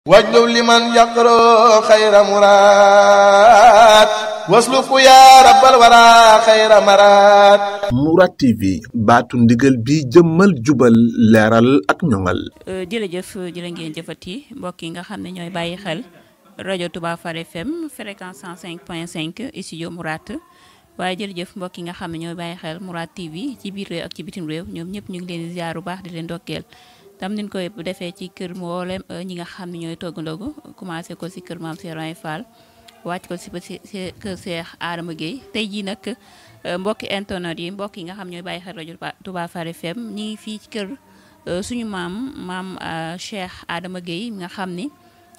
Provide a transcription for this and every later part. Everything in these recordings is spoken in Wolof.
واجلب لمن يقرأ خير مراد واسلك يا رب الورى خير مراد Mourad TV baatu ndigal bi jëmmal jubal leeral ak ñoŋal. jërëjëf jërë ngeen jëfati mbokk yi nga xam ne ñooy bàyyi xel rajo Touba Far FM fréquence 105.5 studio Mourad waaye jërëjëf mbokk yi nga xam ne ñooy bàyyi xel Mourad TV ci biir réew ak ci bitim réew ñoom ñëpp ñu ngi leen di ziar bu baax di leen dokkeel. tam niñ koy defee ci kër mboolem ñi nga xam ne ñooy togg ndogu commencé ko si kër maam Serigne Fall wàcc ko si kër Cheikh Adama Gueye tey jii nag mbokki internet yi mbokk yi nga xam ñooy bàyyi xel rajo Touba Far FM ñi ngi fii ci kër suñu maam Cheikh Adama Gueye nga xam ni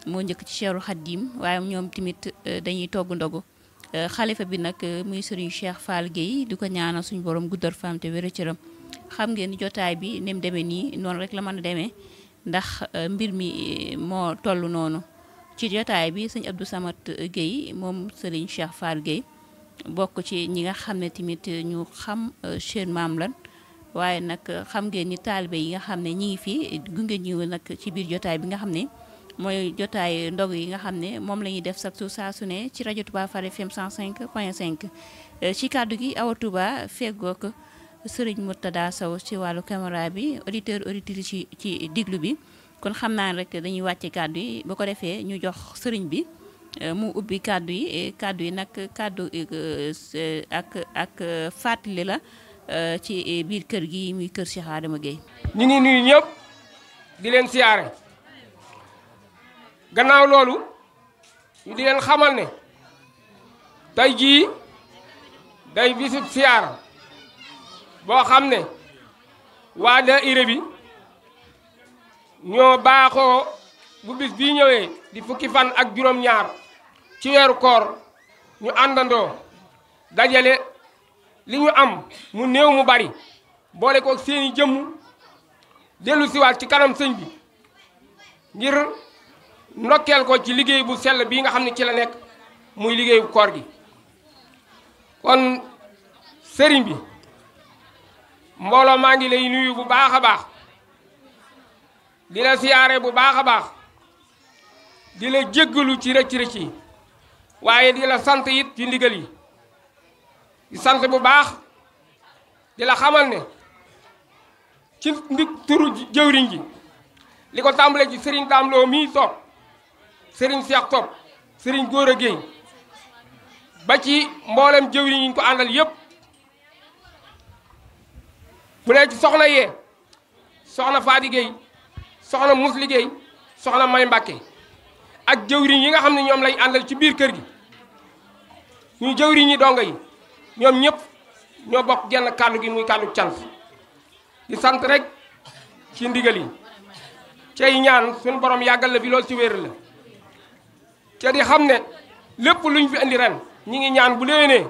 moo njëkk ci Cheikhul Khadim waaye ñoom tamit dañuy togg ndogu xalifa bi nag muy Serigne Cheikh Fall Gueye di ko ñaanal suñu borom guddal fam te wér cëram xam ngeen ni jotaay bi ni mu demee nii noonu rek la mën a demee ndax mbir mi moo toll noonu ci jotaay bi sëñ Abdou Samad Gueye moom Serigne Cheikh Fall Gueye bokk ci ñi nga xam ne tamit ñu xam seen maam lan waaye nag xam ngeen ni taalibe yi nga xam ne ñi ngi fi gunge ñu nag ci biir jotaay bi nga xam ne mooy jotaay ndog yi nga xam ne moom la ñuy def sax saa su ne ci rajo Touba Far FM 105.5 ci kàddu gi Awa Touba feggoog Serigne Murtada Sow ci wàllu caméra bi auditeur auditrice ci diglu bi kon xam naa rek dañuy wàcce kàddu yi ba ko defee ñu jox Serigne bi mu ubbi kàddu yi nag kàddu ak fàttali la ci biir kër gi muy kër Cheikh Adama Gueye. ñu ngi nuyu ñëpp di leen siyaare gannaaw loolu ñu di leen xamal ne tey jii day bisub siyaara boo xam ne waa daayira bi ñoo baaxoo bu bis bii ñëwee di fukki fan ak juróom-ñaar ci weeru koor ñu àndandoo dajale li ñu am mu néew mu bari boole ko seeni jëmm dellu siwaat ci kanam sëñ bi ngir ndokkeel ko ci liggéey bu sell bii nga xam ne ci la nekk muy liggéeyu koor gi kon sëriñ bi mbooloo maa ngi lay nuyu bu baax a baax di la siyaare bu baax a baax di la jéggalu ci rëcc-rëcc yi waaye di la sant it ci ndigal yi di sant bu baax di la xamal ne ci turu jëwriñ ji li ko tàmbale ci sëriñ Tamloo mii toog sëriñ Cheikh Top sëriñ Góora Gueye ba ci mboolem jëwriñ yi ñu ko àndal yépp bu dee ci soxna yee soxna Faati Gueye soxna Musli Gueye soxna May Mbàkke ak jëwriñ yi nga xam ne ñoom lañ àndal ci biir kër gi ñu jëwriñ yi donga yi ñoom ñëpp ñoo bokk genn kàddu gi muy kàddu cant di sant rek ci ndigal yi cay ñaan suñu borom yàggal la fi loolu ci wér la ca di xam ne lépp luñ fi indi ren ñi ngi ñaan bu déwénee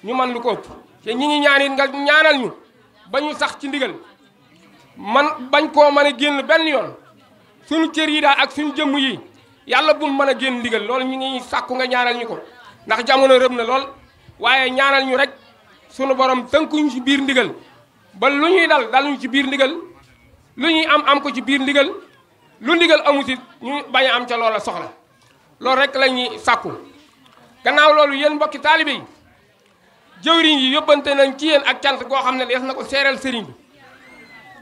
ñu man lu ko ëpp te ñi ngi ñaan it nga ñaanal ñu ba ñu sax ci ndigal man bañ koo mën a génn benn yoon suñu cër yi daal ak suñu jëmm yi yàlla bu mën a génn ndigal loolu ñu ngi sàkku nga ñaanal ñu ko ndax jamono rëb na lool waaye ñaanal ñu rek suñu borom tënkuñu ci biir ndigal ba lu ñuy dal ñu ci biir ndigal lu ñuy am ko ci biir ndigal lu ndigal amu ci ñu bañ a am ca loola soxla loolu rek la ñuy sàkku gannaaw loolu yéen mbokki taalibe yi jëwriñ yi yóbbante nañ ci yéen ak cant goo xam ne dees na ko seeral sëriñ bi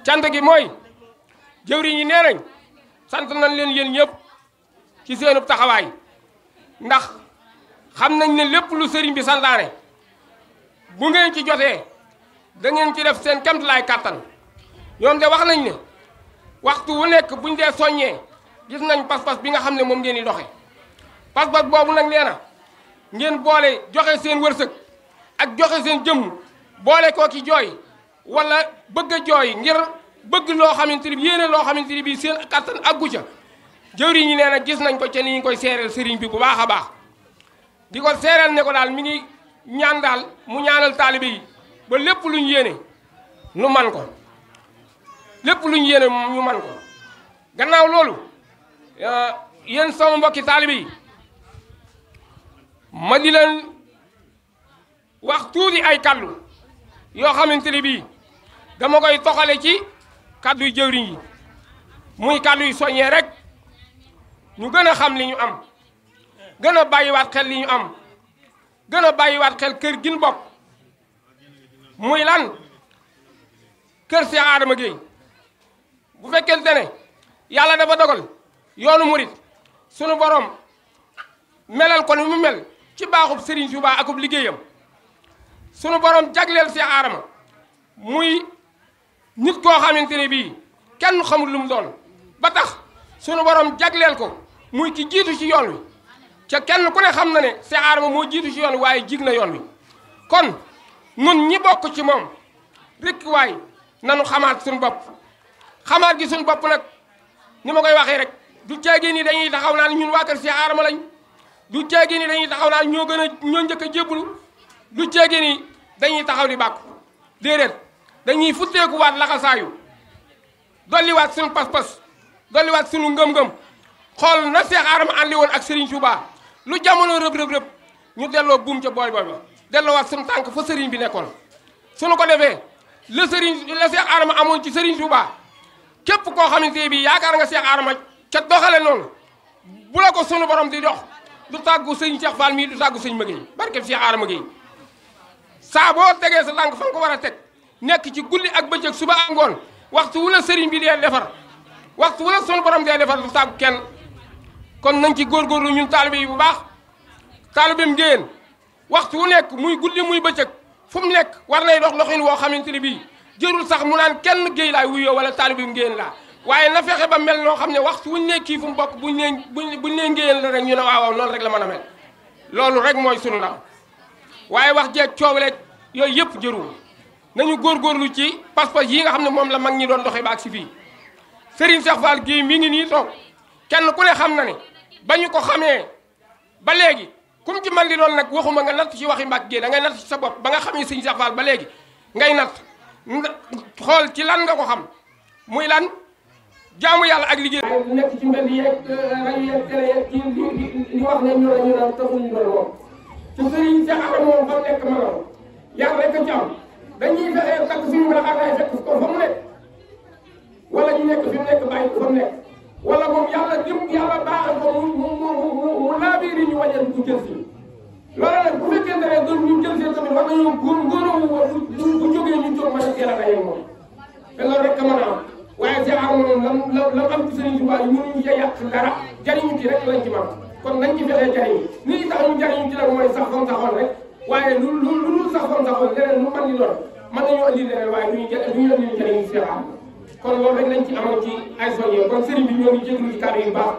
cant gi mooy jëwriñ yi nee nañ sant nañ leen yéen ñëpp ci seenub taxawaay ndax xam nañ ne lépp lu sëriñ bi santaane bu ngeen ci jotee da ngeen ci def seen kemtalaay kàttan ñoom de wax nañ ne waxtu wu nekk buñ dee soññee gis nañ pas-pas bi nga xam ne moom ngeen di doxe pas-pas boobu nag nee na ngeen boole joxe seen wërsëg ak joxe seen jëmm boole koo ki jooy wala bëgg a jooy ngir bëgg loo xamante ni yéene loo xamante ni bii seen kattan aggu ca jëwriñ ñi nee na gis nañ ko ca ni ñu koy seereel sëriñ bi bu baax a baax di ko seereel ne ko daal mi ngi ñaan daal mu ñaanal taalibe yi ba lépp luñ yéene nu man ko lépp luñ yéene ñu man ko gannaaw loolu yéen sama mbokki taalibe yi ma di leen wax tuuti ay kàddu yoo xamante ne bii dama koy toxale ci kàddu yu jëwriñ yi muy kàddu yu soññee rek ñu gën a xam li ñu am gën a bàyyiwaat xel li ñu am gën a bàyyiwaat xel kër gin bokk muy lan kër Cheikh Adama Gueye bu fekkente ne yàlla dafa dogal yoonu murit sunu borom melal ko ni mu mel ci baaxub Serigne Touba akub liggéeyam sunu borom jagleel Cheikh Adama muy nit koo xamante ne bii kenn xamul lu mu doon ba tax sunu borom jagleel ko muy ki jiitu ci yoon wi ca kenn ku ne xam na ne Cheikh Adama moo jiitu ci yoon wi waaye jig na yoon wi kon nun ñi bokk ci moom rek waay nanu xamaat suñu bopp xamaat gi suñu bopp nag ni ma koy waxee rek du ceegi ni dañuy taxaw naan ñun waa kër Cheikh Adama lañ du ceegi ni dañuy taxaw naan ñoo njëkk a jébbalu du ceegi ni dañuy taxaw di bàkku déedéet dañuy futteeku waat laxasaayu dolliwaat suñu pas-pas dolliwaat suñu ngëm-ngëm xool na Cheikh Adama àndi woon ak Serigne Touba lu jamono rëb ñu delloo buum ca booy ba delloowaat suñu tànk fa Serigne bi nekkoon suñu ko defee la Cheikh Adama amoon ci Serigne Touba képp koo xamante bi yaakaar nga Cheikh Adama ca doxale noonu bu la ko sunu borom di dox du tàggu sëñ Cheikh Fall mii du tàggu sëñ Maguette barkeb Cheikh Adama Gueye saa boo tegee sa tànk fa nga ko war a teg nekk ci guddi ak bëccëg suba ak ngoon waxtu wu la sëriñ bi dee defar waxtu wu la sunu borom dee defar du tàggu kenn kon nañ ci góorgóorlu ñun taalibe yi bu baax taalibeem ngeen waxtu wu nekk muy guddi muy bëccëg fu mu nekk war nay dox loxin woo xamante ne bii jërul sax mu naan kenn géey laay wuyoo wala taalibeem ngeen laa waaye na fexe ba mel noo xam ne waxtu wuñ ne kii fu mu bokk buñ ne ngeen la rek ñu ne waaw noonu rek la mën a mel loolu rek mooy sunu ndam waaye wax jeeg coow rek yooyu yëpp jërul nañu góorgóorlu ci pas-pas yi nga xam ne moom la mag ñi doon doxee ba ak si fii Serigne Cheikh Fall Gueye mi ngi nii toog kenn ku ne xam na ne ba ñu ko xamee ba léegi kum ci man di doon nag waxuma nga natt ci waxi Mbàkke Gueye da ngay natt ci sa bopp ba nga xamee Serigne Cheikh Fall ba léegi ngay natt xool ci lan nga ko xam muy lan jaamu yàlla ak liggéey. waaye nekk ci mbedd yeeg rajo yeeg télé yeeg kii li wax ne ñu la ñu naan taxul ñu doon moom te Serigne Cheikh Adama moom fa nekk ma noonu yàlla rek a ci am dañuy fexe takk suñu mën a xaataay fekk ko fa mu nekk wala ñu nekk fi mu nekk bàyyi ko fa mu nekk wala moom yàlla jëm yàlla baaxal ko mu laabiiri ñu wàññal bu jël si loolu nag bu fekkee ne doon ñu jël seen tamit war nañoo góor bu jógee ñu jóg mën a teel a daje moom te loolu rek ka mën a am waaye Cheikh Adama moom lam am ci Serigne Touba yi mënuñu ca yàq dara jariñu ci rek lañ ci man kon nañ ci fexee jariñu nii tax ñu jariñu ci nag mooy sax fam saxoon rek waaye lu sax fam saxoon leneen lu man di doon mën nañoo andi leneen waaye duñu andi jariñu Cheikh Adama kon loolu rek lañ ci amoon ci ay soññee kon Serigne bi ñoo ngi jégalu ci kàddu yu baax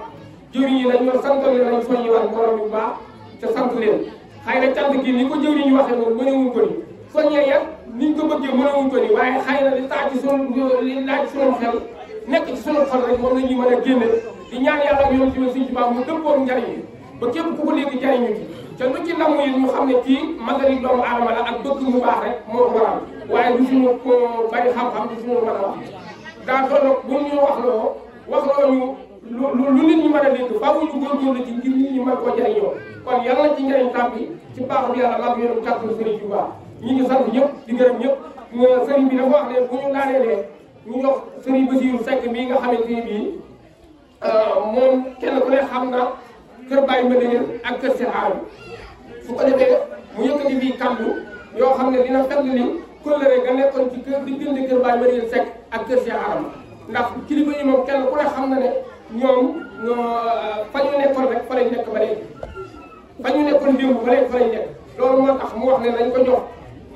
jëwriñ yi nañ ñoo santal leen nañ soññi waat borom yu baax te sant leen xëy na cant gi ni ko jëwriñ yi waxee noonu mënewuñ ko ni soññee ya niñ ko bëggee mënewuñ ko ni waaye xëy na li tax ci sunu li laaj sunu xel nekk ci sunu xol rek moom la ñuy mën a génne di ñaan yàlla ak yoon ci Sëriñ Tuubaa mu dëppoo njariñ ba képp ku ko léegi jariñu ci te lu ci namu yi ñu xam ne kii magari doomu aadama la ak bëgg mu baax rek moo ko waral waaye du suñu bari xam-xam du suñu mën a wax daa tolloog bu ñu wax loo ñu lu nit ñi mën a dégg faaw ñu góorgóorlu ci ngir nit ñi mën koo jariñoo kon yàlla na ci njariñ tàbbi ci baaxul yàlla lam yoonu kàttanu Sëriñ Tuubaa ñi ngi sant ñëpp di gërëm ñëpp sëriñ bi dafa wax ne bu ñu laaneelee ñu jox Serigne Bassirou Seck mii nga xamante ni bii moom kenn ku ne xam na kër Baye Mbédéen ak kër Cheikh Adama su ko defee mu yëkkati fii kàddu yoo xam ne dina fekk ni kóllëre nga nekkoon ci kër diggante kër Baye Mbédéen Seck ak kër Cheikh Adama ndax kilifa yi moom kenn ku ne xam na ne ñoom fa ñu nekkoon rek fa lañ nekk ba léegi fa ñu nekkoon démb ba léegi fa lañ nekk loolu moo tax mu wax ne nañ ko jox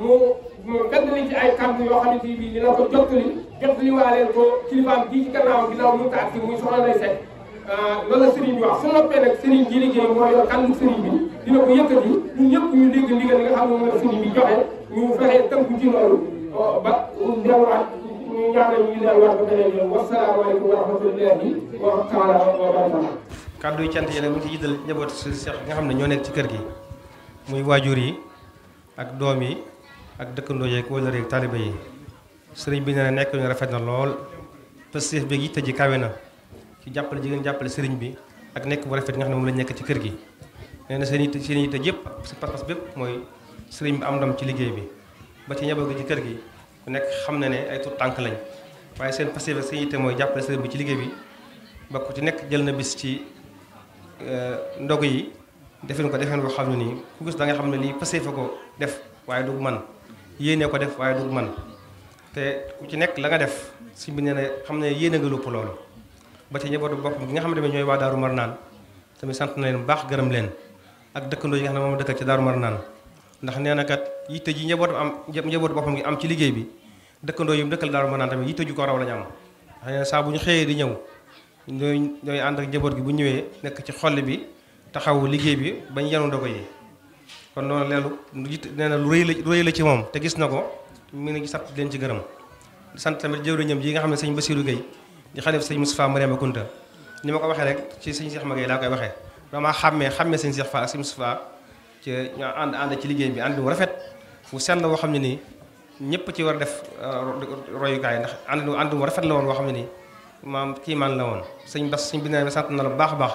mu fekk li ci ay kàddu yoo xamante ni bii dina ko jottali waaleen ko kilifaam bii ci gannaaw ginnaaw mu taat ci muy soxna lay Seck loolu la Serigne bi wax su noppee nag Serigne ji liggéey moo yor kàddu Serigne bi dina ko yëkkati ñun ñëpp ñu dégg ndigal li nga xam ne moom la Serigne bi joxe ñu fexe tënku ci loolu ba delluwaat ñu ñaanal ñu delluwaat ba beneen yoon wasalaamaaleykum wa rahmatullahi wa taala wa barakatuh. kàddu yu cant yi nag mu ngi ci jiital njaboot si Cheikh nga xam ne ñoo nekk ci kër gi muy waajur yi ak doom yi ak dëkkandoo yeeg wala rek taaliba yi sëriñ bi nee na nekk ñu rafet na lool pëstéef bi yitte ji kawe na ci jàppale jigéen jàppale sëriñ bi ak nekk bu rafet nga xam ne moom lañ nekk ci kër gi nee na seen yitte yëpp si pas-pas bépp mooy sëriñ bi am ndam ci liggéey bi ba ci njaboot gi ci kër gi ku nekk xam na ne ay tur tànk lañ waaye seen pëstéef ak seen yitte mooy jàppale sëriñ bi ci liggéey bi ba ku ci nekk jël na bis ci ndog yi defeen ko defeen boo xam ne nii ku gis da nga xam ne lii passé fa ko def waaye du man yéene ko def waaye du man te ku ci nekk la nga def sëñ bi nee na xam ne yéene nga lupp loolu ba ci njabootu boppam gi nga xam ne tamit ñooy waa Daaru Marnaan tamit sant na leen bu baax gërëm leen ak dëkkandoo yi nga xam ne moom dëkkal ci Daaru Marnaan ndax nee na kat yitte ji njabootu boppam gi am ci liggéey bi dëkkandoo yi mu dëkkal Daaru Marnaan tamit yitte ju ko raw la ñu am ndax saa bu ñu xëyee di ñëw ñooy ànd ak njaboot gi bu ñëwee nekk ci xolli bi taxaw liggéey bi bañ yenu ndogo yi kon loolu leelu nee na lu rëy la ci moom te gis na ko mu ngi sant leen ci gërëm di sant tamit jëwriñam ji nga xam ne sëñ Bassirou Gueye di xalif sëñ Moustapha Mariama Kunta ni ma ko waxee rek ci sëñ Cheikh Magueye laa koy waxee vraiment xàmmee sëñ Cheikh Fall ak sëñ Moustapha ci ñoo ànd ci liggéey bi ànd bu rafet fu sell woo xam ne nii ñëpp ci war a def royukaay ndax ànd bu rafet la woon woo xam ne nii maam kii man la woon sëñ Bass sëñ bi ne sant na la bu baax a baax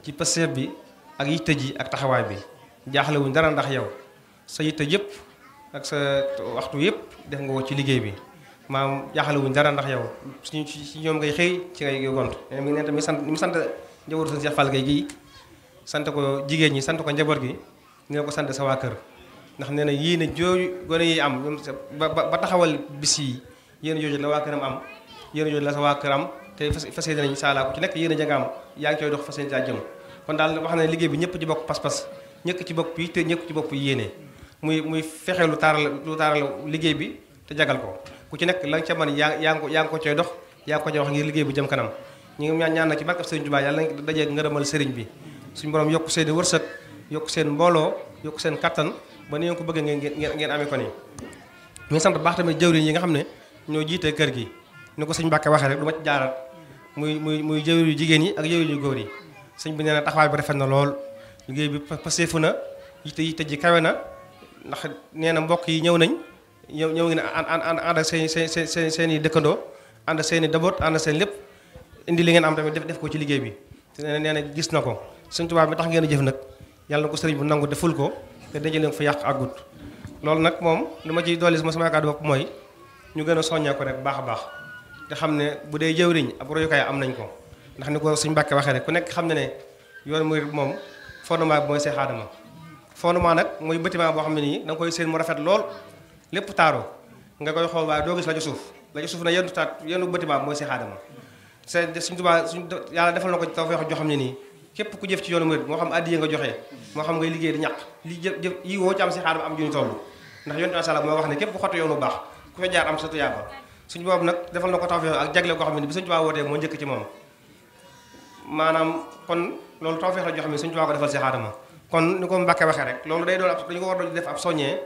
ci pëseef bi ak yitte ji ak taxawaay bi jaaxle wuñ dara ndax yow sa yitte yëpp ak sa waxtu yëpp def nga ko ci liggéey bi maam jaaxle wuñ dara ndax yow ci ñoom ngay xëy ci ngay gont mi ngi ne tamit sant ni mu sant njabootu sëñ Cheikh Fall Gueye gi sant ko jigéen ñi sant ko njaboot gi ne ko sant sa waa kër ndax nee na yéen a jooju gone yi am ñoom ba taxawal bis yi yéen a jooju la waa këram am yéen a jooju la sa waa kër am te fas yéene nañu saala ku ci nekk yéen a janga am yaa ngi koy dox fas yéene caa jëm kon daal wax na liggéey bi ñëpp ci bokk pas-pas ñëpp ci bokk yi te ñëpp ci bokk yéene muy fexe lu taaral liggéey bi te jagal ko ku ci nekk la nga ca mën yaa ngi ko cooy dox yaa ngi ko cooy wax ngir liggéey bu jëm kanam ñu ngi ñaan na ci barkab Sëriñ Tuubaa yàlla na dajee ngërëmal sëriñ bi suñu borom yokk seen i wërsëg yokk seen mbooloo yokk seen kattan ba ni ngeen ko bëggee ngeen amee ko nii ñu ngi sant baax tamit jëwriñ yi nga xam ne ñoo jiite kër gi ni ko sëñ Mbàkke waxee rek du ma ci jaaral muy jëwriñ yu jigéen yi ak jëwriñ yu góor yi sëñ bi nee na taxawaay bi rafet na lool liggéey bi paseefu na yitte ji kawe na ndax nee na mbokk yi ñëw ngeen ànd ak seen i dëkkandoo ànd seen i daboot ànd seen lépp indi li ngeen am tamit def ko ci liggéey bi te nee na gis na ko Sëñ Tuubaa bi tax ngeen a jëf nag yàlla na ko sëriñ bu nangu deful ko te dajale leen fa yàq àggut loolu nag moom li ma ciy dolli sama kàddu bopp mooy ñu gën a soññee ko rek bu baax a baax te xam ne bu dee jëwriñ ab royukaay am nañ ko ndax ni ko Sëñ Mbàkke waxee rek ku nekk xam ne yoon murid moom fondement bi mooy Seex Aadama fondement nag mooy bâtiment boo xam ne nii da nga koy seen mu rafet lool lépp taaru nga koy xool waaye doo gis la ci suuf na yenn bâtiment bi mooy Seex Aadama Sëñ Tuubaa yàlla defal na ko tawfeex joo xam ne nii képp ku jëf ci yoonu murid moo xam addiya nga joxe moo xam ngay liggéey di ñàq li jëf yi woo ci am Seex Aadama am juñu toll ndax yonent bi sallallahu moo wax ne képp ku xottu yoonu baax ku fa jaar am sa tuyaaba suñu boobu nag defal na ko tawfeex ak jagle koo xam ne bi Sëñ Tuubaa wootee moo njëkk ci moom maanaam kon loolu tawfeex la joo xam ne Sëñ Tuubaa ko defal Seex Aadama kon ni ko Mbàkke waxee rek loolu day doon dañu ko war a def ab soññee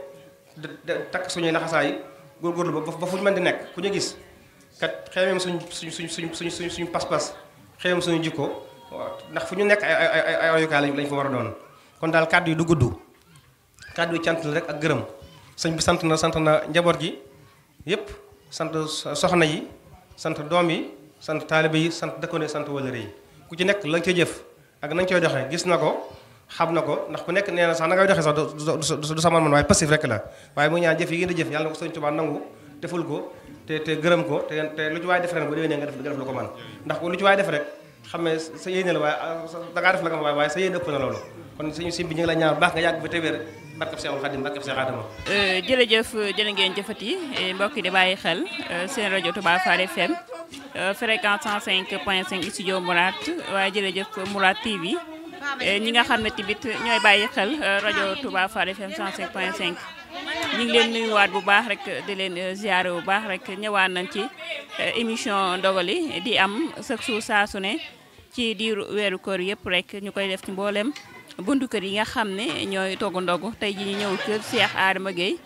takk suñuy laxasaay góorgóorlu ba fu ñu mën di nekk ku ñu gis kat xeemem suñ pas-pas xeemem suñu jikko ndax fu ñu nekk ay royukaay lañ fa war a doon kon daal kàddu yi du gudd kàddu yi cant la rek ak gërëm sëñ bi sant na njaboot gi yépp sant soxna yi sant doom yi sant taalibe yi sant dëkkandoo sant wëllëre yi ku ci nekk la nga koy jëf ak nañ koy doxee gis na ko xam na ko ndax ku nekk nee na sax na ngay doxee sax du sa man waaye passif rek la waaye mu ñaan jëf yi ngeen di jëf yàlla na ko Sëñ Tuubaa nangu deful ko te gërëm ko te lu ci waay def ren bu déwénee nga def lu ko man ndax lu ci waay def rek xam ne sa yéene la waaye da ngaa def la nga waaye sa yéene ëpp na loolu kon suñu sim bi ñu ngi la ñaan baax nga yàgg ba te wér barkab Seexul Xaadim barkab Seex Aadama jërëjëf jërë ngeen jëfati mbokk yi di bàyyi xel seen rajo Touba Fall FM fréquence 105.5 studio Mourad waaye jërëjëf Mourad TV ñi nga xam ne tamit ñooy bàyyi xel rajo Touba Fall FM 105.5 ñu ngi leen nuyuwaat bu baax rek di leen ziare bu baax rek ñëwaat nañ ci émission ndogali di am chaque jour saa su ne ci diiru weeru koor yëpp rek ñu koy def ci mboolem buntu kër yi nga xam ne ñooy togg ndogu tey ji ñu ñëw kër Cheikh Adama Gueye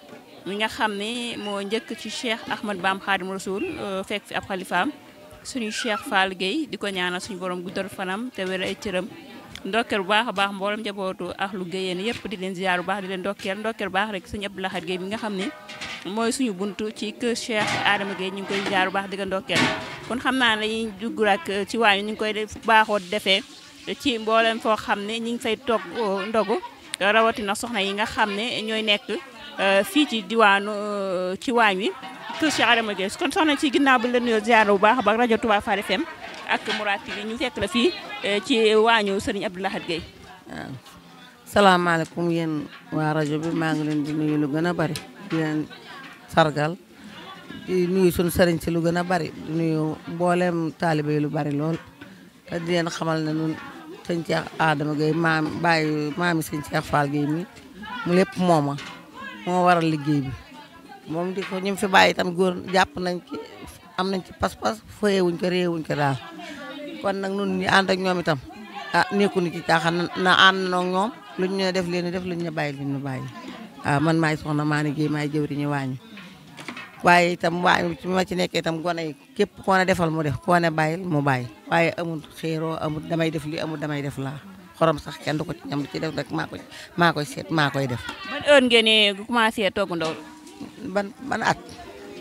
mi nga xam ne moo njëkk ci Cheikh Ahmad Bam Khadim Rasoul fekk fi ab xalifaam suñu Cheikh Fall Gueye di ko ñaanal suñu borom guddal fanam te wér ay cëram ndokkeel bu baax a baax mboolem njabootu ak lu Gueyeen yëpp di leen ziar bu baax di leen ndokkeel bu baax rek sëñ Abdou Lahad Gueye mi nga xam ne mooy suñu buntu ci kër Cheikh Adama Gueye ñu ngi koy ziar bu baax di ko ndokkeel kon xam naa ne dañuy dugg rek ci waañ ñu ngi koy def baaxoo defee ci mboolem foo xam ne ñu ngi fay togg ndogu rawatina soxna yi nga xam ne ñooy nekk fii ci diwaanu ci waañ wi kër Cheikh Adama Gueye kon soxna ci ginnaaw bi la nuyoo ziar bu baax a baax rajo Touba Fall FM ak Mourad TV ñu fekk la fii ci waañu Serigne Abdou Lahad Gueye. waaw salaamaaleykum yéen waa rajo bi maa ngi leen di nuyu lu gën a bari di leen sargal di nuyu suñu sëriñ si lu gën a bari di nuyu mboolem taalibe yi lu bari lool te di leen xamal ne ñun sëñ Cheikh Adama Gueye maami sëñ Cheikh Fall Gueye mi mu lépp mooma moo waral liggéey bi moom di ko ñu fi bàyyi itam góor jàpp nañ ci am nañ ci pas-pas foyewuñ ko réewuñ ko daal kon nag ñun ñu ànd ak ñoom itam nekkuñu ci caaxaan na ànd nag ñoom luñ ñu def leen def luñ ñu bàyyi luñ ñu bàyyi man maay soxna Maane Gueye maay jëwriñu waañu waaye itam waañu ci ma ci nekkee itam gone yi képp koo ne defal mu def koo ne bàyyil mu bàyyi waaye amul xéeroo amul damay def lii amul damay def laa xorom sax kenn du ko ci ñam ci def rek maa koy seet maa koy def. ban heure ngeen ni commencé togg ndogu. ban at.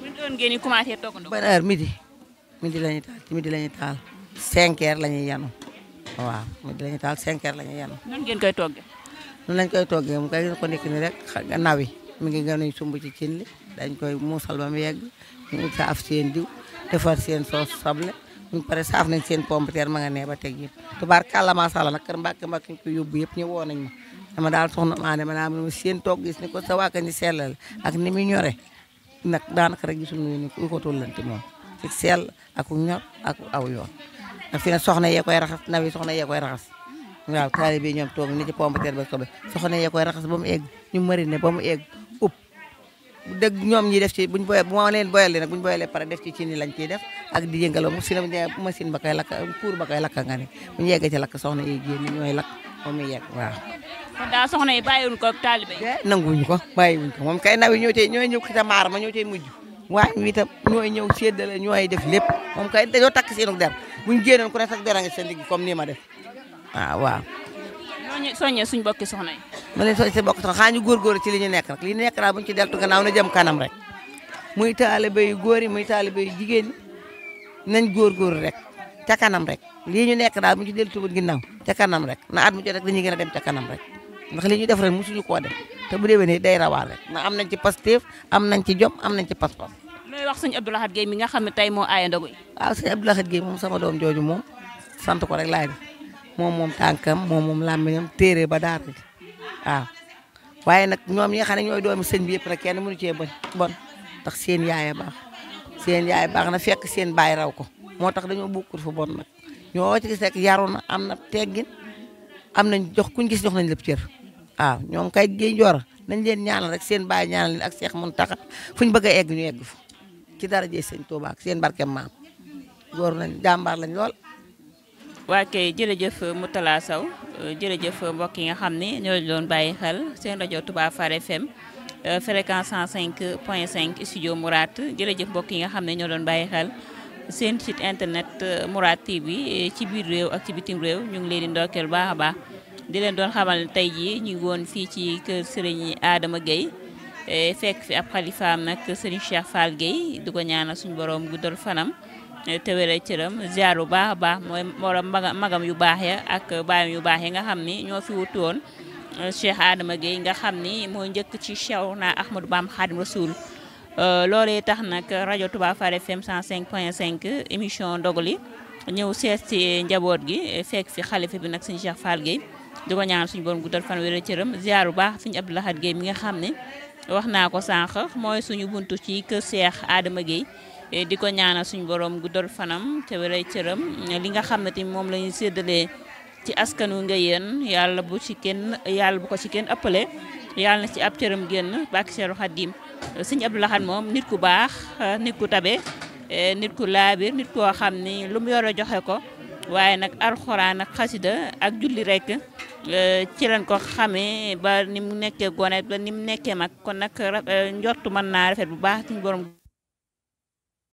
ban heure ngeen ni commencé togg ndogu. ban heure midi la ñuy taal ci midi la ñuy taal 5 heures la ñuy yanu waaw midi la ñuy taal 5 heures la ñuy yanu. nan ngeen koy toggee. noonu lañ koy toggee mu koy ko nekk ni rek naw yi mi ngi gën a sumb ci cin li dañ koy muusal ba mu yegg ñu saaf seen diw defar seen soos soble ñu pare saaf nañ seen pomme de terre ma nga nee ba teg yëpp tubaarkàlla macha allah nag kër Mbàkke ñu ko yóbbu yëpp ñu woo nañ ma dama daal soxna Maane ma naa ma seen togg gis ni ko sa waa ni sellal ak ni muy ñore nag daanaka rek gisul ni ku ko tollanti moom ci sell ak ñor ak aw yoon nag fi ne soxna yee koy raxas naw yi soxna yee koy raxas waaw taalibe ñoom toog ni ci pomme de terre ba sobe soxna yee koy raxas ba mu egg ñu mariner ba mu egg upp dëgg ñoom ñi def ci buñ boye bu ma leen boyalee nag buñ boyalee pare def ci ni lañ ciy def ak di yëngaloo mu si machine ba koy lakk pour ba koy lakk nga ne bu ñu yeggee ci lakk soxna yi génn ñooy lakk ba mu yegg waaw. kon daal soxna yi bàyyiwuñ ko ak taalibe yi. nanguwuñ ko bàyyiwuñ ko moom kay naw yi ñooy ñëw ci maar ma ñoo tey mujj waañ wi itam ñooy ñëw séddale ñooy def lépp moom kay dañoo takk seenu der buñ génnoon ku ne sax dera nga seen liggéey comme nii ma def waaw. ñooñu soññee suñ bokki soxna yi. ma leen soññ si bokk soxna xaa ñu góorgóorlu ci li ñu nekk nag li ñu nekk daal buñu ci deltu gannaaw na jëm kanam rek muy taalibe yu góor yi muy taalibe yu jigéen ñi nañ góorgóorlu rek ca kanam rek lii ñu nekk daal bu ñu ci deltu ginnaaw ca kanam rek na at mu ci rek dañuy gën a dem ca kanam rek ndax li ñu def ren mosuñu koo def te bu déwénee day rawaal rek ndax am nañ ci Pastef am nañ ci jom am nañ ci pas-pas. looy wax sëñ Abdou Lahad Gueye mi nga xam ne tey moo aaye ndogu yi. waaw sëñ Abdou Lahad Gueye moom sama doom jooju moom sant ko rek laay def moom tànkam moom làmmiñam téere ba daara ji waaw waaye nag ñoom ñi nga xam ne ñooy doomi sëñ bi yëpp rek kenn mënu cee bon ndax seen yaay baax na fekk seen baay raw ko moo tax dañoo bokkul fa bon nag ñoo ci gis rek yaru na am na teggin am nañ kuñ gis jox nañ lépp cër waaw ñoom kay géey njoor nañ leen ñaanal rek seen baay ñaanal leen ak Seex Muntaxa fuñ bëgg a egg ñu egg fa ci daraje sëñ Tuubaa ak seen barkeem maam góor nañ jàmbaar lañ lool. waa kay jërëjëf Moutalla Sow jërëjëf mbokk yi nga xam ne ñoo doon bàyyi xel seen rajo Touba Far FM fréquence 105.5 studio Mourad jërëjëf mbokk yi nga xam ne ñoo doon bàyyi xel seen site internet Mourad TV ci biir réew ak ci bitim réew ñu ngi leen di ndokkeel baax a baax di leen doon xamal tey jii ñu ngi woon fii ci kër Serigne Adama Gueye fekk fi ab xalifaam nag Serigne Cheikh Fall Gueye di ko ñaanal suñu borom guddal fanam te wéral cëram ziar bu baax a baax mooy morom magam yu baax ya ak baayam yu baax yi nga xam ni ñoo fi wutu woon Cheikh Adama Gueye nga xam ni mooy njëkk ci Cheikhna Ahmadou Bamba Khadim Rasoul loolee tax nag rajo Touba Far FM 105.5 émission Ndogali ñëw seet ci njaboot gi fekk fi xalifa bi nag suñu Cheikh Fall Gueye di ko ñaan suñu borom guddal fan wéral cëram ziar bu baax suñu Abdou Lahad Gueye mi nga xam ne wax naa ko sànq mooy suñu buntu ci kër Cheikh Adama Gueye di ko ñaanal suñu borom guddal fanam te wéray cëram li nga xam ne tamit moom la ñuy séddalee ci askanu Ngéyeen yàlla bu ko ci kenn ëppale yàlla na ci ab cëram génn bàkki Seeru Xaadim sëñ Abdou Lahad moom nit ku baax nit ku tabe nit ku laabir nit koo xam ni lu mu yore joxe ko waaye nag alxuraan ak xasida ak julli rek ci lañ ko xamee ba ni mu nekkee gone ba ni mu nekkee mag kon nag njortu mën naa rafet bu baax suñu borom